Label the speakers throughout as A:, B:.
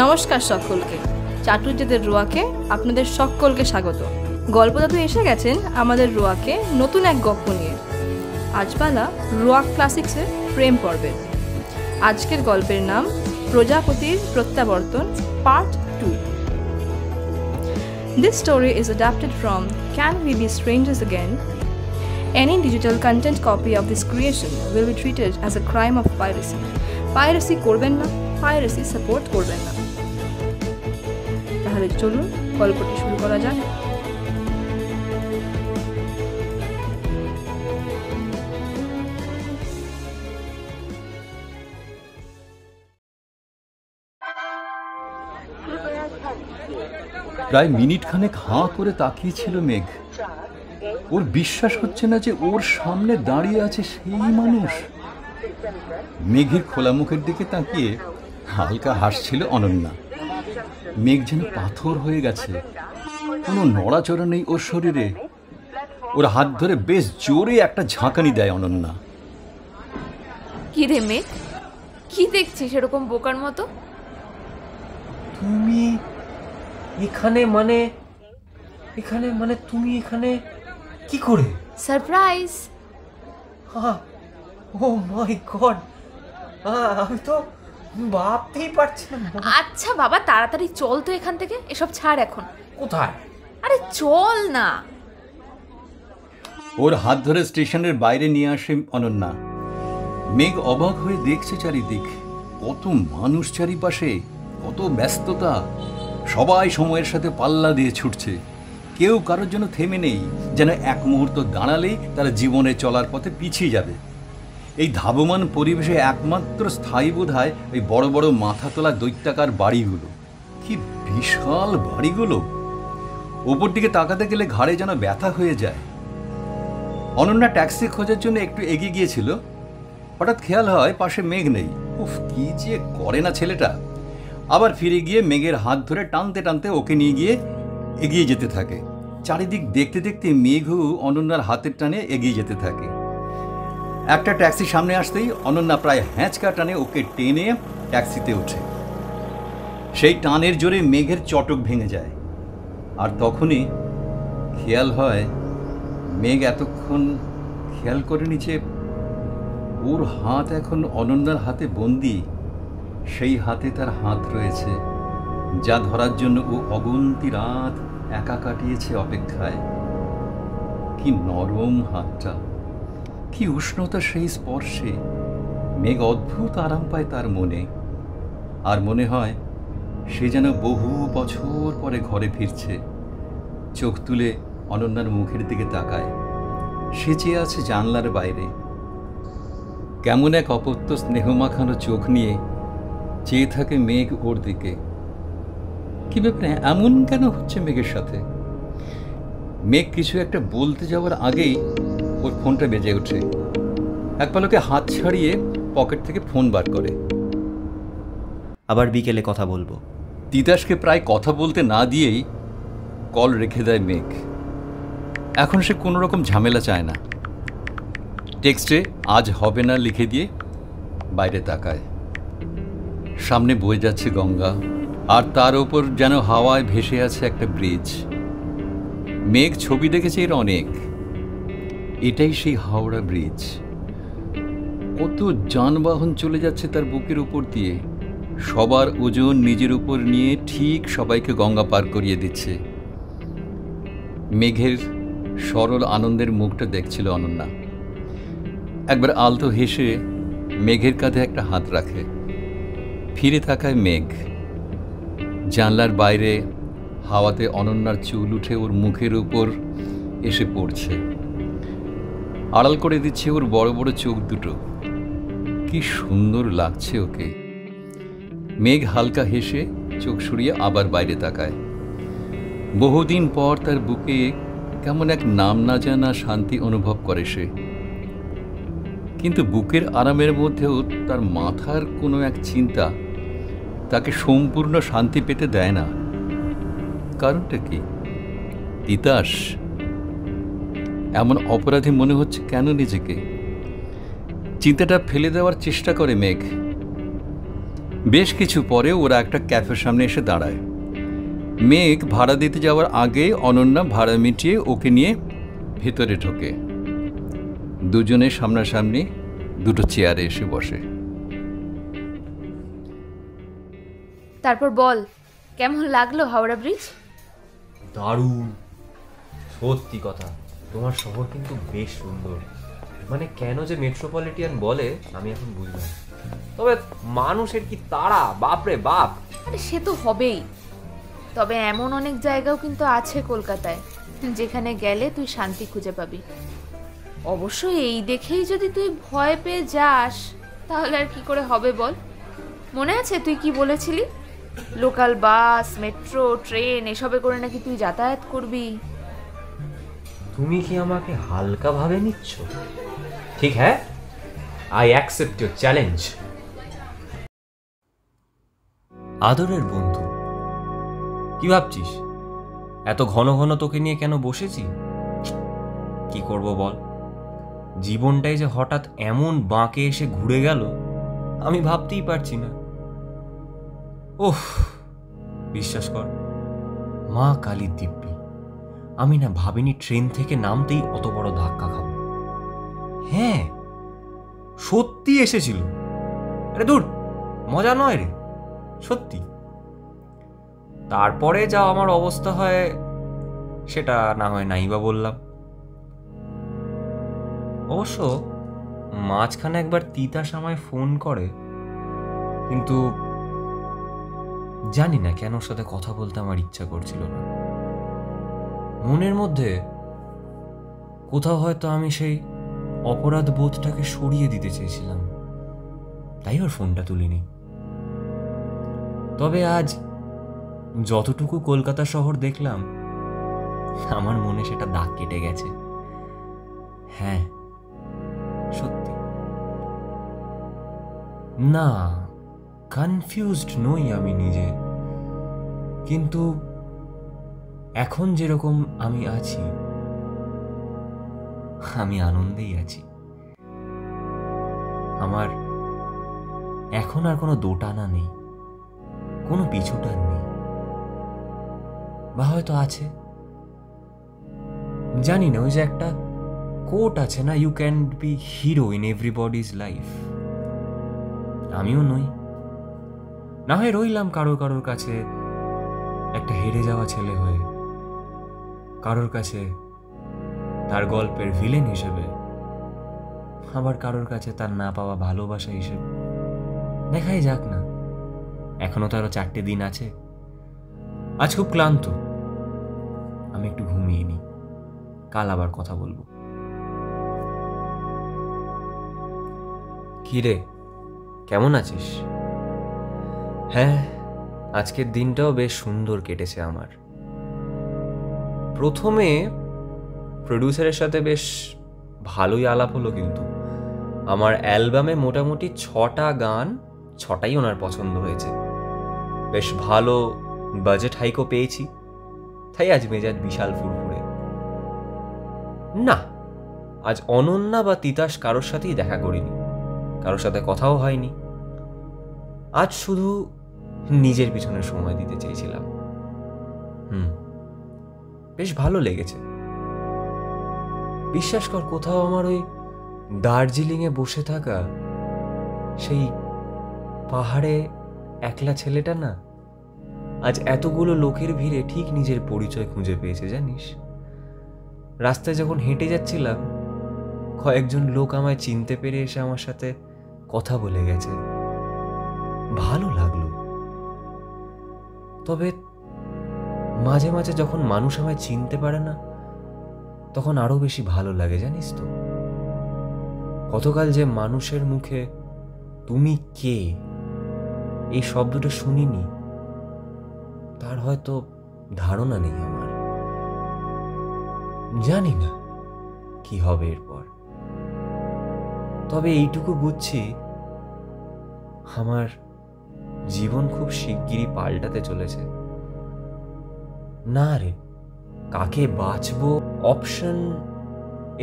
A: নমস্কার সকলকে, চাটুর্যদের রোয়াকে আপনাদের সকলকে স্বাগত। গল্পদাদু এসে গেছেন আমাদের রোয়াকে নতুন এক গল্প নিয়ে। আজপালা রোয়া ক্লাসিক্সের প্রেম পর্বের। আজকের গল্পের নাম প্রজাপতির প্রত্যাবর্তন part 2। This story is adapted from Can We Be Strangers Again? Any digital content copy of this creation will be treated as a crime of piracy. Piracy করবেন না, piracy সাপোর্ট করবেন না। তাহলে চলুন গল্পটি শুরু করা যাক।
B: প্রায় মিনিট খানেক হাঁ করে তাকিয়েছিল মেঘ। ওর বিশ্বাস হচ্ছে না যে ওর সামনে দাঁড়িয়ে আছে সেই মানুষ। মেঘের খোলা মুখের দিকে তাকিয়ে হালকা হাসছিল অনন্যা। মেঘ যেন পাথর হয়ে গেছে, কোনো নড়াচড়া নেই ওর শরীরে। ওর হাত ধরে বেশ জোরে একটা ঝাঁকানি দেয় অনন্যা।
C: কি রে মেঘ, কি দেখছিস এরকম বোকার মতো?
D: তুমি এখানে মানে তুমি এখানে কি করে?
C: সারপ্রাইজ।
D: ও মাই গড, আমি তো ভাবতেই পারছি না।
C: আচ্ছা বাবা, তাড়াতাড়ি চল তো এখান থেকে, এসব ছাড় এখন।
D: কোথায়?
C: আরে চল না।
B: ওর হাত ধরে স্টেশনের বাইরে নিয়ে আসে অনন্যা। মেঘ অবাক হয়ে দেখছে চারিদিক, কত মানুষ চারিপাশে, কত ব্যস্ততা। সবাই সময়ের সাথে পাল্লা দিয়ে ছুটছে, কেউ কারোর জন্য থেমে নেই, যেন এক মুহূর্ত দাঁড়ালেই তারা জীবনে চলার পথে পিছিয়ে যাবে। এই ধাবমান পরিবেশে একমাত্র স্থায়ী বোধ হয় ওই বড় বড় মাথা তোলা দৈত্যাকার বাড়িগুলো। কি বিশাল বাড়িগুলো! ওপর দিকে তাকাতে গেলে ঘাড়ে যেন ব্যথা হয়ে যায়। অনন্যা ট্যাক্সি খোঁজার জন্য একটু এগিয়ে গিয়েছিল, হঠাৎ খেয়াল হয় পাশে মেঘ নেই। উফ, কি যে করে না ছেলেটা। আবার ফিরে গিয়ে মেঘের হাত ধরে টানতে টানতে ওকে নিয়ে গিয়ে এগিয়ে যেতে থাকে। চারিদিক দেখতে দেখতে মেঘও অনন্যার হাতের টানে এগিয়ে যেতে থাকে। একটা ট্যাক্সি সামনে আসতেই অনন্যা প্রায় হ্যাঁচকা টানে ওকে টেনে ট্যাক্সিতে ওঠে। সেই টানের জোরে মেঘের চটক ভেঙে যায়। আর তখনই খেয়াল হয়, মেঘ এতক্ষণ খেয়াল করেনি যে ওর হাত এখন অনন্যার হাতে বন্দি। সেই হাতে তার হাত রয়েছে, যা ধরার জন্য ও অগুন্তি রাত একা কাটিয়েছে অপেক্ষায়। কি নরম হাতটা, কি উষ্ণতা সেই স্পর্শে। মেঘ অদ্ভুত আরাম পায় তার মনে। আর মনে হয় সে যেন বহু বছর পরে ঘরে ফিরছে। চোখ তুলে অনন্যার মুখের দিকে তাকায়। সে চেয়ে আছে জানলার বাইরে। কেমন এক অপত্য স্নেহমাখানো চোখ নিয়ে চেয়ে থাকে মেঘ ওর দিকে। কি ব্যাপারে এমন কেন হচ্ছে মেঘের সাথে? মেঘ কিছু একটা বলতে যাওয়ার আগেই ওর ফোনটা বেজে ওঠে। এক পলকে হাত ছাড়িয়ে পকেট থেকে ফোন বার করে।
E: আবার বিকেলে কথা বলবো।
B: তিতাসকে প্রায় কথা বলতে না দিয়েই কল রেখে দেয় মেঘ। এখন সে কোনো রকম ঝামেলা চায় না। টেক্সটে আজ হবে না লিখে দিয়ে বাইরে তাকায়। সামনে বয়ে যাচ্ছে গঙ্গা, আর তার ওপর যেন হাওয়ায় ভেসে আছে একটা ব্রিজ। মেঘ ছবি দেখেছে এর অনেক। এটাই সেই হাওড়া ব্রিজ। কত যানবাহন চলে যাচ্ছে তার বুকের উপর দিয়ে। সবার ওজন নিজের উপর নিয়ে ঠিক সবাইকে গঙ্গা পার করিয়ে দিচ্ছে। মেঘের সরল আনন্দের মুখটা দেখছিল অনন্যা। একবার আলতো হেসে মেঘের কাঁধে একটা হাত রাখে। ফিরে তাকায় মেঘ। জানলার বাইরে হাওয়াতে অনন্যার চুল উঠে ওর মুখের উপর এসে পড়ছে, আড়াল করে দিচ্ছে ওর বড় বড় চোখ দুটো। কি সুন্দর লাগছে ওকে। মেঘ হালকা হেসে চোখ সরিয়ে আবার বাইরে তাকায়। বহুদিন পর তার বুকে কেমন এক নাম না জানা শান্তি অনুভব করে সে। কিন্তু বুকের আরামের মধ্যেও তার মাথার কোনো এক চিন্তা তাকে সম্পূর্ণ শান্তি পেতে দেয় না। কারণটা কি? তিতাস এমন অপরাধী মনে হচ্ছে কেন নিজেকে? চিন্তাটা ফেলে দেওয়ার চেষ্টা করে মেঘ। বেশ কিছু পরে ওরা একটা ক্যাফের সামনে এসে দাঁড়ায়। মেঘ ভাড়া দিতে যাওয়ার আগে অনন্যা ভাড়া মিটিয়ে ওকে নিয়ে ভেতরে ঢোকে। দুজনে সামনাসামনি দুটো চেয়ারে এসে বসে।
C: তারপর বল, কেমন লাগলো হাওড়া ব্রিজ?
D: দারুণ, সত্যি কথা। তোমার শহর কিন্তু বেশ সুন্দর। মানে কেন যে মেট্রোপলিটন বলে আমি এখন বুঝলাম। তবে মানুষের কি তাড়া, বাপরে বাপ।
C: আরে সে তো হবেই, তবে এমন অনেক জায়গাও কিন্তু আছে কলকাতায় যেখানে গেলে তুই শান্তি খুঁজে পাবি। অবশ্য এই দেখেই যদি তুই ভয় পেয়ে যাস তাহলে আর কি করে হবে বল? মনে আছে তুই কি বলেছিলি, লোকাল বাস, মেট্রো, ট্রেন এসবে করে নাকি তুই যাতায়াত করবি?
D: তুমি কি আমাকে হালকা ভাবে নিচ্ছ? ঠিক হ্যাঁ, আই অ্যাকসেপ্ট ইউর চ্যালেঞ্জ।
F: আদরের বন্ধু, কি ভাবছিস? এত ঘন ঘন তোকে নিয়ে কেন বসেছি? কি করব বল, জীবনটাই যে হঠাৎ এমন বাঁকে এসে ঘুরে গেল আমি ভাবতেই পারছি না। ওহ, বিশ্বাস কর, মা কালীর দিব্যি, আমি না ভাবিনি ট্রেন থেকে নামতেই অত বড় ধাক্কা খাবো। হ্যাঁ, সত্যি এসেছিল। আরে দূর, মজা নয় রে, সত্যি। তারপরে যা আমার অবস্থা হয় সেটা না হয় নাই বা বললাম। অবশ্য মাঝখানে একবার তিতাস আমায় ফোন করে, কিন্তু জানি না কেন ওর সাথে কথা বলতে আমার ইচ্ছা করছিল না। মনের মধ্যে কোথাও হয়তো আমি সেই অপরাধ বোধটাকে সরিয়ে দিতে চেয়েছিলাম, তাই ওর ফোনটা তুলিনি। তবে আজ যতটুকু কলকাতা শহর দেখলাম আমার মনে সেটা দাগ কেটে গেছে। হ্যাঁ, সত্যি। না, কনফিউজড নই আমি নিজে, কিন্তু এখন যেরকম আমি আছি আমি আনন্দেই আছি। আমার এখন আর কোনো দোটানা নেই, কোনো পিছুটান নেই, বা হয়তো আছে, জানি না। ওই যে একটা কোট আছে না, you can be hero in everybody's life. আমিও নই, না হয় রইলাম কারোর কাছে একটা হেরে যাওয়া ছেলে হয়ে, কারোর কাছে তার গল্পের ভিলেন হিসেবে, আবার কারোর কাছে তার না পাওয়া ভালোবাসা হিসেবে। দেখাই যাক না, এখনো তো আরো 4টে দিন আছে। আজ খুব ক্লান্ত, আমি একটু ঘুমিয়ে নিই, কাল আবার কথা বলবো। কি রে, কেমন আছিস? হ্যাঁ, আজকের দিনটাও বেশ সুন্দর কেটেছে আমার। প্রথমে প্রডিউসারের সাথে বেশ ভালোই আলাপ হলো, কিন্তু আমার অ্যালবামে মোটামুটি 6টা গান, 6টাই ওনার পছন্দ হয়েছে। বেশ ভালো বাজেট হাইকও পেয়েছি, তাই আজ মেজাজ বিশাল ফুরফুরে। না, আজ অনন্যা বা তিতাস কারোর সাথেই দেখা করিনি, কারোর সাথে কথাও হয়নি। আজ শুধু নিজের পিছনে সময় দিতে চেয়েছিলাম। বেশ ভালো লেগেছে। বিশ্বাস কর, কোথাও আমার ওই দার্জিলিংয়ে বসে থাকা সেই পাহাড়ে একলা ছেলেটা না আজ এতগুলো লোকের ভিড়ে ঠিক নিজের পরিচয় খুঁজে পেয়েছে, জানিস। রাস্তায় যখন হেঁটে যাচ্ছিলাম কয়েকজন লোক আমায় চিনতে পেরে এসে আমার সাথে কথা বলে গেছে, ভালো লাগলো। তবে মাঝে মাঝে যখন মানুষ আমায় চিনতে পারে না তখন আরো বেশি ভালো লাগে, জানিস তো। গতকাল যে মানুষের মুখে তুমি কে এই শব্দটা শুনিনি, তার হয়তো ধারণা নেই আমার। জানি না কি হবে এরপর, তবে এইটুকু বুঝছি আমার জীবন খুব শিগগিরই পাল্টাতে চলেছে। না রে, কাকে বাঁচবো অপশন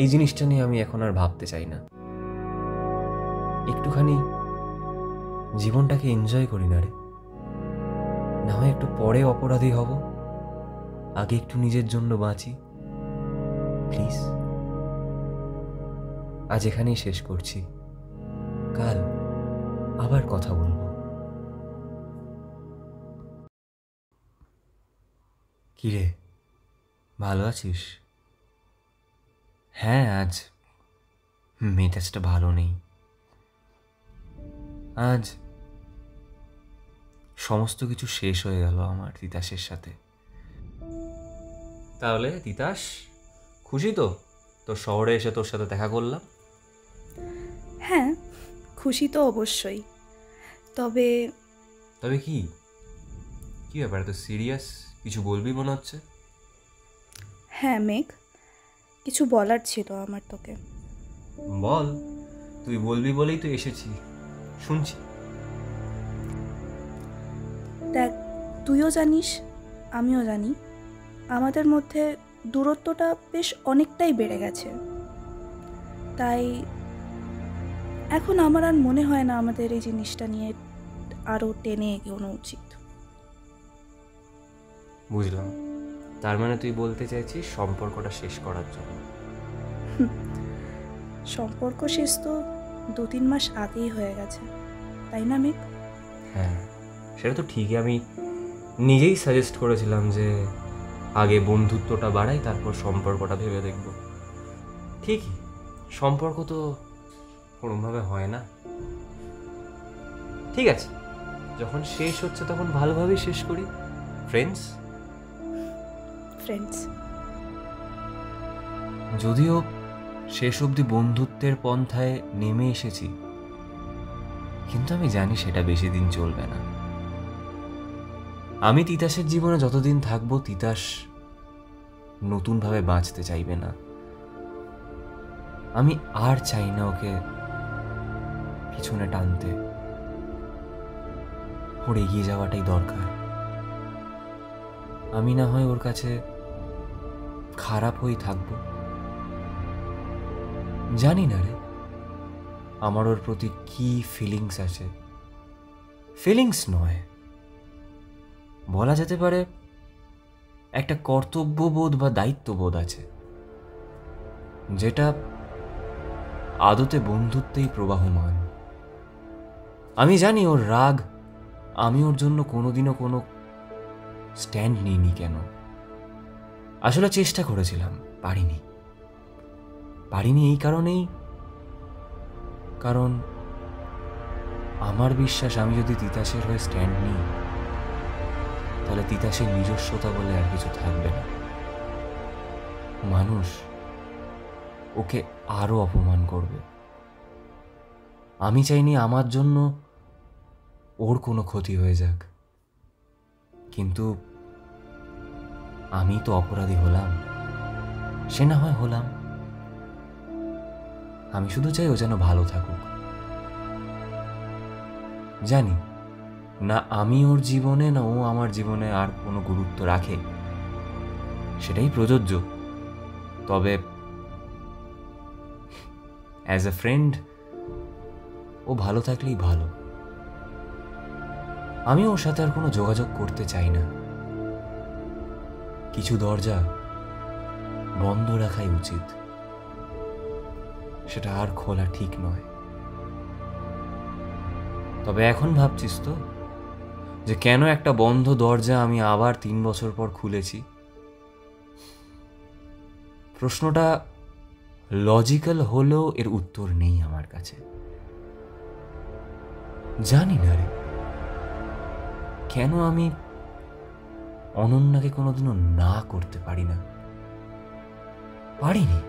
F: এই জিনিসটা নিয়ে আমি এখন আর ভাবতে চাই না। একটুখানি জীবনটাকে এনজয় করি না রে। না হয় একটু পরে অপরাধী হব, আগে একটু নিজের জন্য বাঁচি প্লিজ। আজ এখানেই শেষ করছি, কাল আবার কথা বলবো। কিরে, ভালো আছিস? হ্যাঁ, আজ মেজাজটা ভালো নেই। আজ সমস্ত কিছু শেষ হয়ে গেল আমার তিতাসের সাথে। তাহলে তিতাস, খুশি তো তোর শহরে এসে তোর সাথে দেখা করলাম?
G: হ্যাঁ, খুশি তো অবশ্যই। তবে
F: তবে কি কি ব্যাপার, তো সিরিয়াস কিছু বলবি মনে হচ্ছে?
G: হ্যাঁ মেঘ, কিছু বলার ছিল আমার তোকে।
F: বল, তুই বলবি বলেই তো এসেছি, শুনছি।
G: দেখ, তুইও জানিস আমিও জানি আমাদের মধ্যে দূরত্বটা বেশ অনেকটাই বেড়ে গেছে। তাই এখন আমার আর মনে হয় না আমাদের এই জিনিসটা নিয়ে আরও টেনে এগোনো উচিত।
F: বুঝলাম, তার মানে তুই বলতে চাইছিস সম্পর্কটা শেষ করার জন্য?
G: সম্পর্ক শেষ তো 2-3 মাস আগেই হয়ে গেছে, তাই না মেঘ?
F: হ্যাঁ, সেটা তো ঠিকই। আমি নিজেই সাজেস্ট করেছিলাম যে আগে বন্ধুত্বটা বাড়াই, তারপর সম্পর্কটা ভেবে দেখব। ঠিকই, সম্পর্ক তো কোনোভাবে হয় না। ঠিক আছে, যখন শেষ হচ্ছে তখন ভালোভাবেই শেষ করি, ফ্রেন্ডস। যদিও শেষ অবধি বন্ধুত্বের পন্থায় নেমে এসেছি, কিন্তু আমি জানি সেটা বেশি দিন চলবে না। আমি তিতাসের জীবনে যতদিন থাকবো, তিতাস নতুনভাবে বাঁচতে চাইবে না। আমি আর চাই না ওকে পিছনে টানতে, ওর এগিয়ে যাওয়াটাই দরকার। আমি না হয় ওর কাছে খারাপ হয়েই থাকবো, জানি না রে আমার ওর প্রতি কি ফিলিংস আছে। ফিলিংস নয়, বলা যেতে পারে একটা কর্তব্যবোধ বা দায়িত্ববোধ আছে, যেটা আদতে বন্ধুত্বেই প্রবাহমান। আমি জানি ওর রাগ আমি ওর জন্য কোনোদিনও কোনো স্ট্যান্ড নিইনি কেন। আসলে চেষ্টা করেছিলাম, পারিনি এই কারণেই, কারণ আমার বিশ্বাস আমি যদি তিতাসের হয়ে স্ট্যান্ড নিই, তাহলে তিতাসের নিজস্বতা বলে আর কিছু থাকবে না। মানুষ ওকে আরো অপমান করবে। আমি চাইনি আমার জন্য ওর কোনো ক্ষতি হয়ে যাক, কিন্তু আমি তো অপরাধী হলাম। সে না হয় হলাম, আমি শুধু চাই ও যেন ভালো থাকুক। জানি না আমি ওর জীবনে না ও আমার জীবনে আর কোনো গুরুত্ব রাখে, সেটাই প্রযোজ্য। তবে অ্যাজ এ ফ্রেন্ড ও ভালো থাকলেই ভালো। আমি ওর সাথে আর কোনো যোগাযোগ করতে চাই না। কিছু দরজা বন্ধ রাখাই উচিত, সেটা আর খোলা ঠিক নয়। তবে এখন ভাবছিস তো যে কেন একটা বন্ধ দরজা আমি আবার 3 বছর পর খুলেছি? প্রশ্নটা লজিক্যাল হলেও এর উত্তর নেই আমার কাছে। জানি না রে কেন আমি অনন্যাকে কোনোদিনও না করতে পারিনি,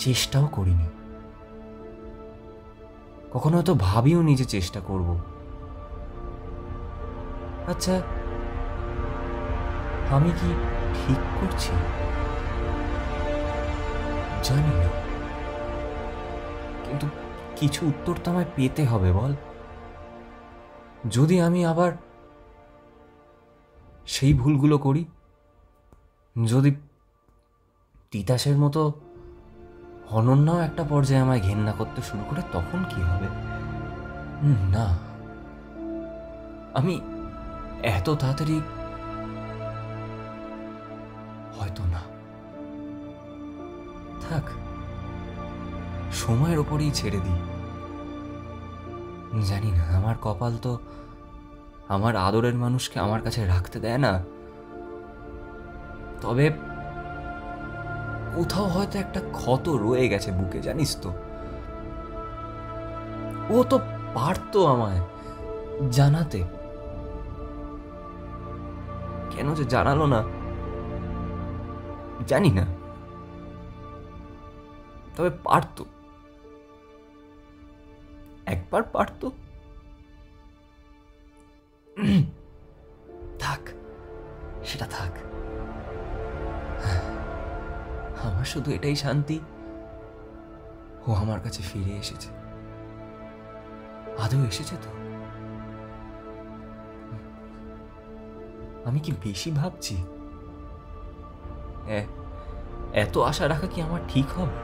F: চেষ্টাও করিনি, কখনো হয়তো ভাবিও নিজে চেষ্টা করব। আচ্ছা, আমি কি ঠিক করছি জানি না, কিন্তু কিছু উত্তর তো আমায় পেতে হবে। বল, যদি আমি আবার সেই ভুলগুলো করি, যদি তিতাসের মতো অনন্যাও একটা পর্যায়ে আমায় ঘেন্না করতে শুরু করে, তখন কি হবে? না, আমি এত তাড়াতাড়ি হয়তো না। থাক, সময়ের ওপরেই ছেড়ে দিই। জানি না, আমার কপাল তো আমার আদরের মানুষকে আমার কাছে রাখতে দেয় না। তবে কোথাও হয়তো একটা ক্ষত রয়ে গেছে বুকে, জানিস তো। ও তো পারতো আমায় জানাতে, কেন যে জানালো না জানি না, তবে পারতো, একবার পারতো। থাক, সেটা থাক। আমার শুধু এটাই শান্তি, ও আমার কাছে ফিরে এসেছে। আদৌ এসেছে তো? আমি কি বেশি ভাবছি? এত আশা রাখা কি আমার ঠিক হবে?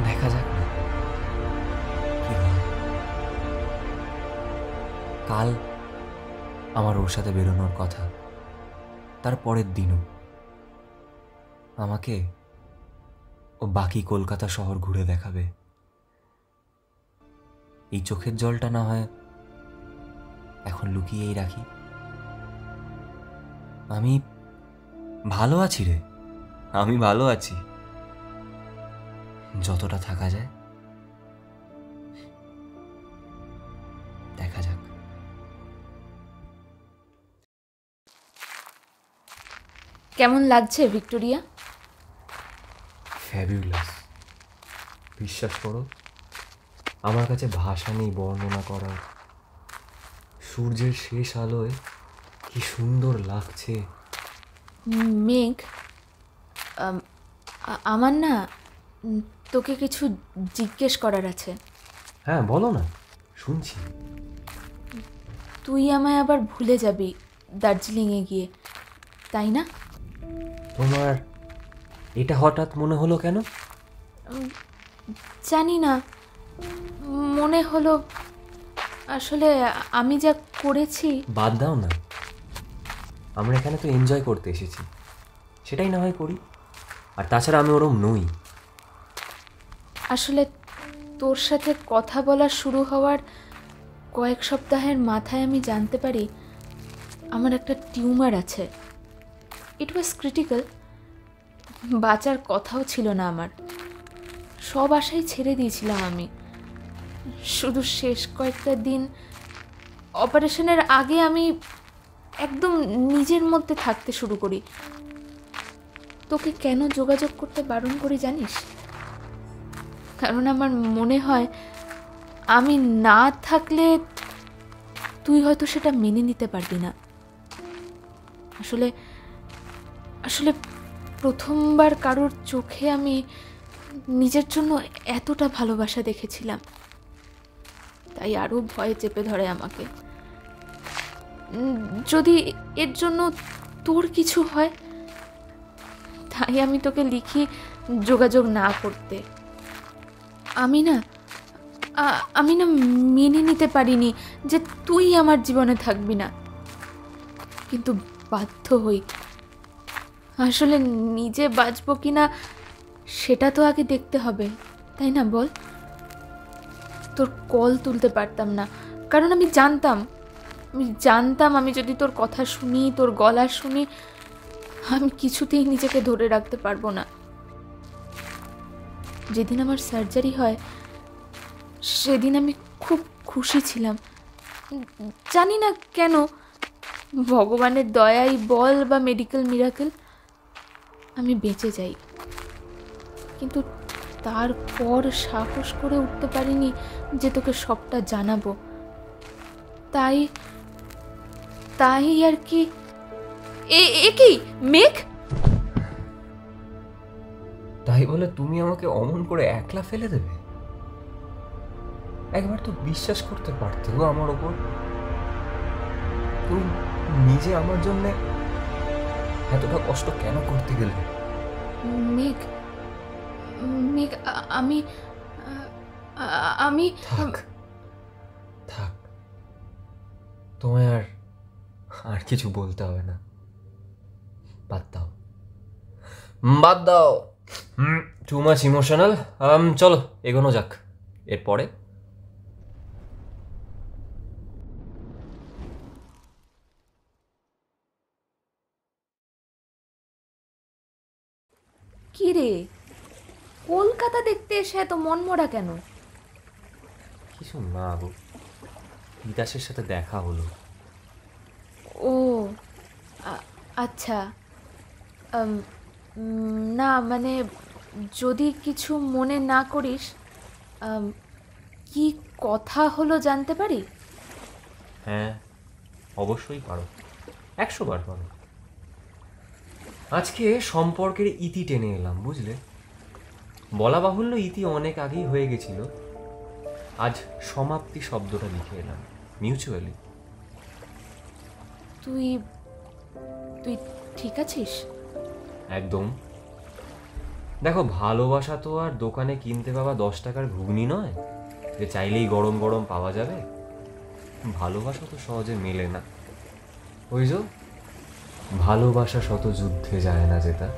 F: দেখা যাক না কি হয়। কাল আমার ওর সাথে বেরোনোর কথা, তার পরের দিনও আমাকে ও বাকি কলকাতা শহর ঘুরে দেখাবে। এই চোখের জলটা না হয় এখন লুকিয়েই রাখি। আমি ভালো আছি রে, আমি ভালো আছি, যতটা থাকা যায়। দেখা যাক।
C: কেমন লাগছে ভিক্টোরিয়া?
F: ফ্যাবিউলাস। বিশ্বাস করো, আমার কাছে ভাষা নেই বর্ণনা করার। সূর্যের শেষ আলোয় কি সুন্দর লাগছে।
C: মেঘ, আমার না তোকে কিছু জিজ্ঞেস করার আছে।
F: হ্যাঁ বলো না, শুনছি।
C: তুই আমায় আবার ভুলে যাবি দার্জিলিংয়ে গিয়ে, তাই না?
F: তোমার এটা হঠাৎ মনে হলো কেন?
C: জানি না, মনে হলো। আসলে আমি যা করেছি।
F: বাদ দাও না, আমরা এখানে তো এনজয় করতে এসেছি, সেটাই না হয় করি। আর তাছাড়া আমি ওরম নই।
C: আসলে তোর সাথে কথা বলা শুরু হওয়ার কয়েক সপ্তাহের মাথায় আমি জানতে পারি আমার একটা টিউমার আছে। ইট ওয়াজ ক্রিটিক্যাল। বাঁচার কথাও ছিল না আমার, সব আশাই ছেড়ে দিয়েছিলাম আমি। শুধু শেষ কয়েকটা দিন অপারেশনের আগে আমি একদম নিজের মধ্যে থাকতে শুরু করি। তোকে কেন যোগাযোগ করতে বারণ করি জানিস? কারণ আমার মনে হয় আমি না থাকলে তুই হয়তো সেটা মেনে নিতে পারবি না। আসলে আসলে প্রথমবার কারোর চোখে আমি নিজের জন্য এতটা ভালোবাসা দেখেছিলাম, তাই আরো ভয় চেপে ধরে আমাকে। যদি এর জন্য তোর কিছু হয়, তাই আমি তোকে লিখি যোগাযোগ না করতে। আমি না মেনে নিতে পারিনি যে তুই আমার জীবনে থাকবি না, কিন্তু বাধ্য হই। আসলে নিজে বাঁচবো কিনা সেটা তো আগে দেখতে হবে, তাই না বল? তোর কল তুলতে পারতাম না, কারণ আমি জানতাম আমি যদি তোর কথা শুনি, তোর গলা শুনি, আমি কিছুতেই নিজেকে ধরে রাখতে পারবো না। যেদিন আমার সার্জারি হয় সেদিন আমি খুব খুশি ছিলাম। জানি না কেন, ভগবানের দয়াই বল বা মেডিকেল মিরাকেল, আমি বেঁচে যাই। কিন্তু তারপর সাহস করে উঠতে পারিনি যে তোকে সবটা জানাবো। তাই আর কি। এ কি মেঘ?
F: তাই বলে তুমি আমাকে অমন করে একলা ফেলে দেবে? একবার তো বিশ্বাস করতে পারতে গো আমার ওপর। তুমি নিজে আমার জন্য এতটা কষ্ট কেন করতে গেলে?
C: মেঘ, আমি
D: থাক থাক, তোমায় আর কিছু বলতে হবে না, বাদ দাও বাদ দাও। Too much emotional. চলো এগোনো যাক। এরপরে
C: কি রে, কলকাতা দেখতে এসে এত মনমরা কেন?
D: কিছু না গো, বিকাশের সাথে দেখা হলো।
C: ও আচ্ছা। না মানে, যদি কিছু মনে না করিস, কি কথা হলো জানতে পারি?
D: হ্যাঁ অবশ্যই পারো, 100 বার পারো। আজকে সম্পর্কের ইতি টেনে এলাম, বুঝলে? বলা বাহুল্য ইতি অনেক আগেই হয়ে গেছিল, আজ সমাপ্তি শব্দটা লিখে এলাম মিউচুয়ালি।
C: তুই তুই ঠিক আছিস?
D: একদম। দেখো, ভালোবাসা তো আর দোকানে কিনতে পাওয়া 10 টাকার ঘুগনি নয় যে চাইলেই গরম গরম পাওয়া যাবে। ভালোবাসা তো সহজে মেলে না। ওই যে ভালোবাসা শত যুদ্ধে যায় না জেতা,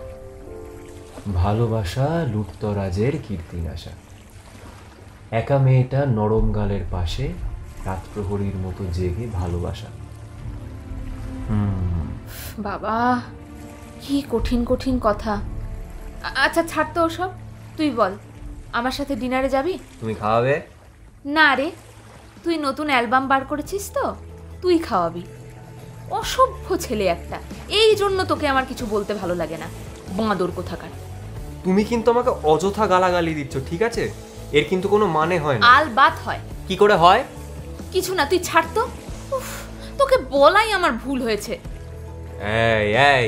D: ভালোবাসা লুটতরাজের কীর্তিনাশা। একা মেয়েটা নরম গালের পাশে রাত প্রহরীর মতো জেগে ভালোবাসা।
C: বাবা, কি কঠিন কঠিন কথা। আচ্ছা ছাড় তো ওসব, তুই বল, আমার সাথে ডিনারে যাবি?
D: তুমি খাওয়াবে?
C: না রে, তুই নতুন অ্যালবাম বার করেছিস তো, তুই খাওয়াবি। অসভ্য ছেলে একটা, এই জন্য তোকে আমার কিছু বলতে ভালো লাগে না, বাঁদর কোথাকার।
D: তুমি কিন্তু আমাকে অযথা গালাগালি দিচ্ছ, ঠিক আছে? এর কিন্তু কোনো মানে হয় না।
C: আলবাত হয়।
D: কি করে হয়?
C: কিছু না, তুই ছাড় তো। উফ, তোকে বলাই আমার ভুল হয়েছে।
D: এই এই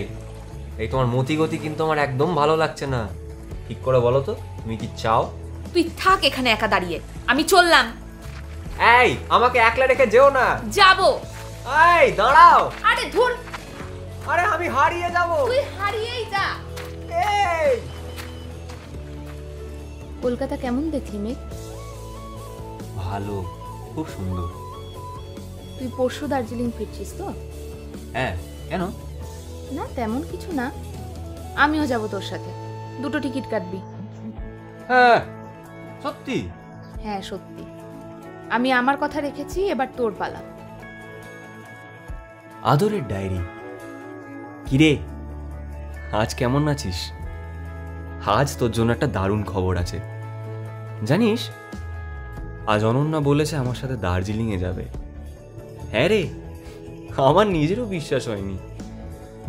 D: এই তোমার মতিগতি কিন্তু আমার একদম ভালো লাগছে না। ঠিক করে বলো তো, তুমি কি চাও?
C: তুই থাক এখানে একা দাঁড়িয়ে, আমি চললাম।
D: এই, আমাকে একলা রেখে যেও না।
C: যাবো।
D: এই দাঁড়াও।
C: আরে ধুর,
D: আরে আমি হারিয়ে যাব।
C: তুই হারিয়েই যা।
D: এই
C: কলকাতা কেমন দেখলি মেঘ?
F: ভালো, খুব সুন্দর।
C: তুই পরশু দার্জিলিং ফিরছিস তো?
F: হ্যাঁ, কেন?
C: না তেমন কিছু না, আমিও যাব তোর সাথে। 2টো টিকিট কাটবি?
F: হ্যাঁ সত্যি?
C: হ্যাঁ সত্যি, আমি আমার কথা রেখেছি, এবার তোর পালা।
F: আদরের ডায়েরি। কিরে, আজ কেমন আছিস? আজ তোর জন্য একটা দারুণ খবর আছে। জানিস, আজ অনন্যা বলেছে আমার সাথে দার্জিলিংয়ে যাবে। হ্যাঁ রে, আমার নিজেরও বিশ্বাস হয়নি,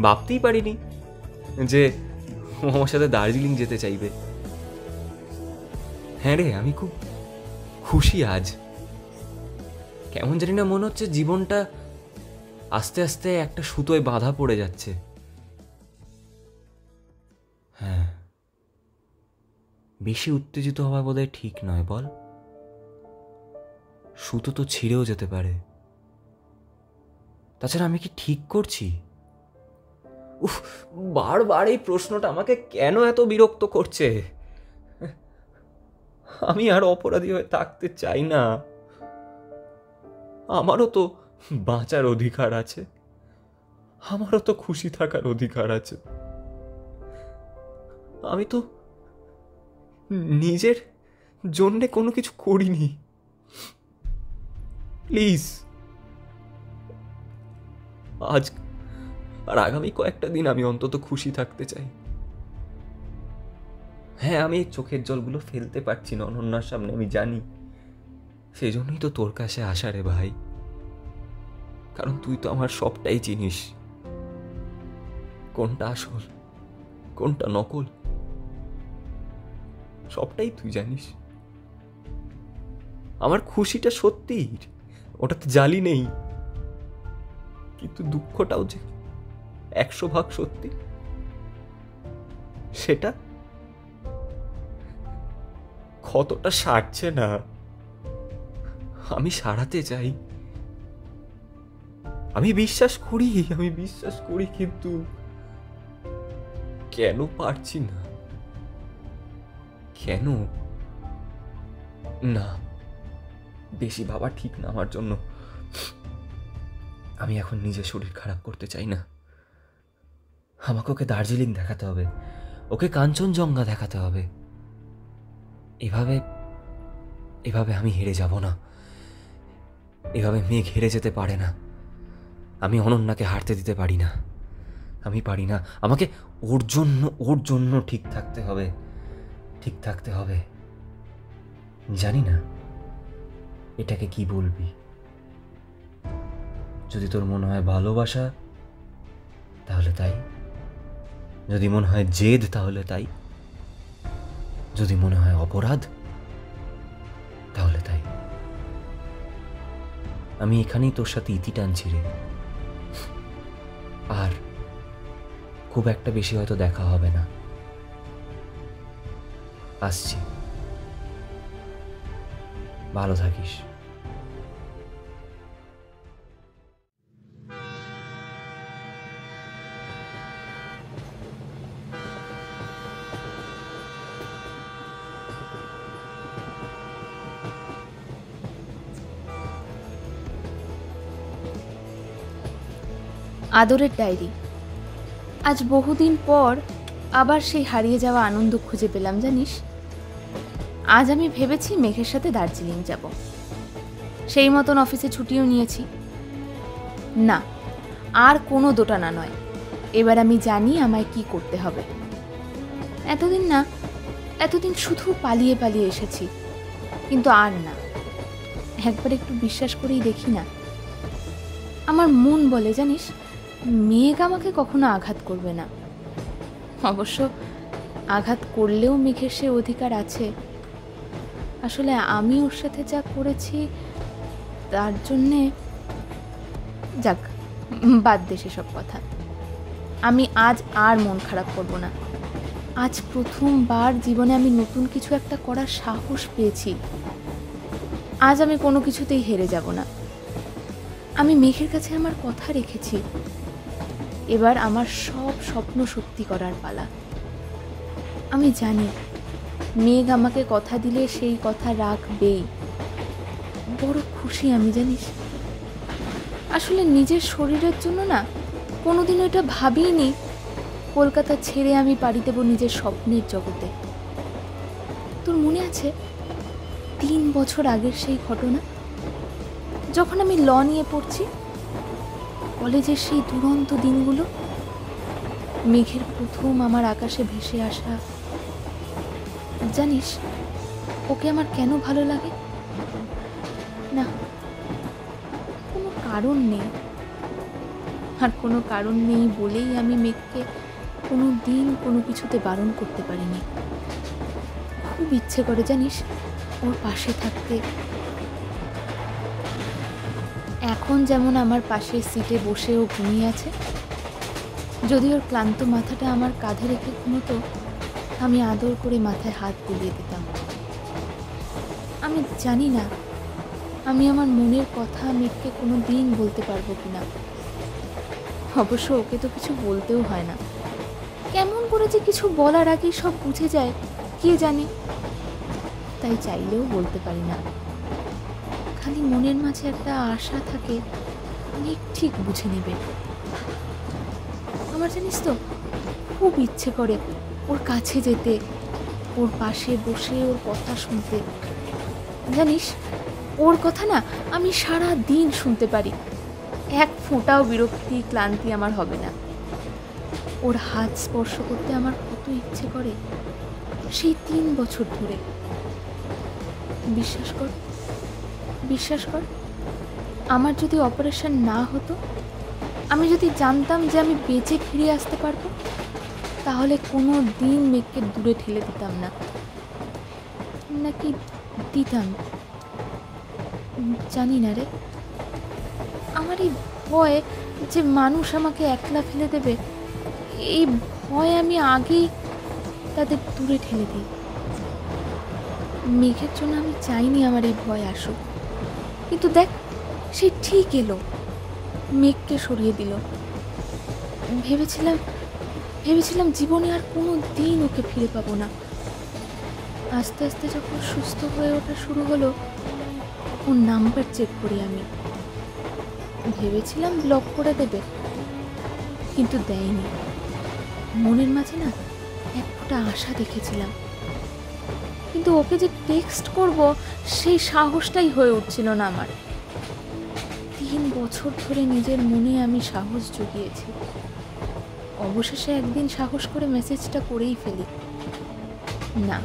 F: ভাবতেই পারিনি যে ও আমার সাথে দার্জিলিং যেতে চাইবে। হ্যাঁ রে, আমি খুব খুশি আজ। কেমন জানি না, মনে হচ্ছে জীবনটা আস্তে আস্তে একটা সুতোয় বাঁধা পড়ে যাচ্ছে। হ্যাঁ, বেশি উত্তেজিত হওয়া বোধহয় ঠিক নয়, বল? সুতো তো ছিঁড়েও যেতে পারে। তাছাড়া আমি কি ঠিক করছি? উফ, বারবার এই প্রশ্নটা আমাকে কেন এত বিরক্ত করছে? আমি আর অপরাধী হয়ে থাকতে চাই না। আমারও তো বাঁচার অধিকার আছে, আমারও তো খুশি থাকার অধিকার আছে। আমি তো নিজের জন্যে কোনো কিছু করিনি। প্লিজ, আজ আর আগামী কয়েকটা দিন আমি অন্তত খুশি থাকতে চাই। হ্যাঁ, আমি এই চোখের জলগুলো ফেলতে পারছি না অনন্যার সামনে, আমি জানি। সেই জন্যই তো তোর কাছে আসা রে ভাই, কারণ তুই তো আমার সবটাই চিনিস। কোনটা আসল, কোনটা নকল, সবটাই তুই জানিস। আমার খুশিটা সত্যি, ওটাতে জালি নেই, কিন্তু দুঃখটাও যে 100% সত্যি, সেটা ক্ষতটা সারছে না। আমি সারাতে চাই, আমি বিশ্বাস করি, কিন্তু কেন পারছি না? কেন? না, বেশি ভাবা ঠিক না আমার জন্য। আমি এখন নিজের শরীর খারাপ করতে চাই না। আমাকে ওকে দার্জিলিং দেখাতে হবে, ওকে কাঞ্চনজঙ্ঘা দেখাতে হবে। এভাবে এভাবে আমি হেরে যাব না। এভাবে মেঘ হেরে যেতে পারে না। আমি অনন্যাকে হারতে দিতে পারি না। আমি পারি না। আমাকে ওর জন্য ঠিক থাকতে হবে, ঠিক থাকতে হবে। জানি না এটাকে কি বলবি। যদি তোর মনে হয় ভালোবাসা তাহলে তাই, যদি মনে হয় জেদ তাহলে তাই, যদি মনে হয় অপরাধ তাহলে তাই। আমি এখানেই তোর সাথে ইতি টানছি রে। আর খুব একটা বেশি হয়তো দেখা হবে না। আসছি, ভালো থাকিস।
C: আদরের ডায়েরি। আজ বহুদিন পর আবার সেই হারিয়ে যাওয়া আনন্দ খুঁজে পেলাম জানিস। আজ আমি ভেবেছি মেঘের সাথে দার্জিলিং যাব। সেই মতন অফিসে ছুটিও নিয়েছি। না, আর কোনো দোটানা নয়। এবার আমি জানি আমায় কি করতে হবে। এতদিন শুধু পালিয়ে পালিয়ে এসেছি, কিন্তু আর না। একবার একটু বিশ্বাস করেই দেখি না। আমার মন বলে জানিস, মেঘ আমাকে কখনো আঘাত করবে না। অবশ্য আঘাত করলেও মেঘের সে অধিকার আছে। আসলে আমি ওর সাথে যা করেছি তার জন্যে, যাক, বাদ দে সেসব কথা। আমি আজ আর মন খারাপ করব না। আজ প্রথমবার জীবনে আমি নতুন কিছু একটা করার সাহস পেয়েছি। আজ আমি কোনো কিছুতেই হেরে যাব না। আমি মেঘের কাছে আমার কথা রেখেছি। এবার আমার সব স্বপ্ন সত্যি করার পালা। আমি জানি মেঘ আমাকে কথা দিলে সেই কথা রাখবেই। বড় খুশি আমি জানিস। আসলে নিজের শরীরের জন্য না কোনোদিনও এটা ভাবিনি কলকাতা ছেড়ে আমি পাড়ি দেব নিজের স্বপ্নের জগতে। তোর মনে আছে 3 বছর আগের সেই ঘটনা, যখন আমি ল নিয়ে পড়ছি, কলেজের সেই দুরন্ত দিনগুলো, মেঘের প্রথম আমার আকাশে ভেসে আসা। জানিস ওকে আমার কেন ভালো লাগে? না, কোনো কারণ নেই। আর কোনো কারণ নেই বলেই আমি মেঘকে কোনো দিন কোনো কিছুতে বারণ করতে পারিনি। খুব ইচ্ছে করে জানিস ওর পাশে থাকতে। এখন যেমন আমার পাশের সিটে বসে ও ঘুমিয়ে আছে, যদি ওর ক্লান্ত মাথাটা আমার কাঁধে রেখে ঘুমোতো, আমি আদর করে মাথায় হাত বুলিয়ে দিতাম। আমি জানি না আমি আমার মনের কথা মেঘকে কোনো দিন বলতে পারবো কিনা। অবশ্য ওকে তো কিছু বলতেও হয় না। কেমন করে যে কিছু বলার আগেই সব বুঝে যায় কে জানে। তাই চাইলেও বলতে পারি না। খালি মনের মাঝে একটা আশা থাকে মেঘ ঠিক বুঝে নেবে। আমার জানিস তো খুব ইচ্ছে করে ওর কাছে যেতে, ওর পাশে বসে ওর কথা শুনতে। জানিস ওর কথা না আমি সারা দিন শুনতে পারি। এক ফোঁটাও বিরক্তি ক্লান্তি আমার হবে না। ওর হাত স্পর্শ করতে আমার কত ইচ্ছে করে, সেই 3 বছর ধরে। বিশ্বাস কর, আমার যদি অপারেশন না হতো, আমি যদি জানতাম যে আমি বেঁচে ফিরে আসতে পারবো, তাহলে কোনো দিন মেঘকে দূরে ঠেলে দিতাম না। নাকি দিতাম জানি না রে। আমার এই ভয় যে মানুষ আমাকে একলা ফেলে দেবে, এই ভয় আমি আগেই তাদের দূরে ঠেলে দিই। মেঘের জন্য আমি চাইনি আমার এই ভয় আসুক, কিন্তু দেখ সে ঠিক এলো, মেঘকে সরিয়ে দিল। ভেবেছিলাম জীবনে আর কোনো দিন ওকে ফিরে পাবো না। আস্তে আস্তে যখন সুস্থ হয়ে ওঠা শুরু হলো, ওর নাম্বার চেক করি আমি। ভেবেছিলাম ব্লক করে দেবে, কিন্তু দেয়নি। মনের মাঝে না এক ফোঁটা আশা দেখেছিলাম, কিন্তু ওকে যে টেক্সট করব সেই সাহসটাই হয়ে উঠছিল না আমার। 3 বছর ধরে নিজের মনে আমি সাহস জুগিয়েছি। অবশেষে একদিন সাহস করে মেসেজটা করেই ফেলি। না,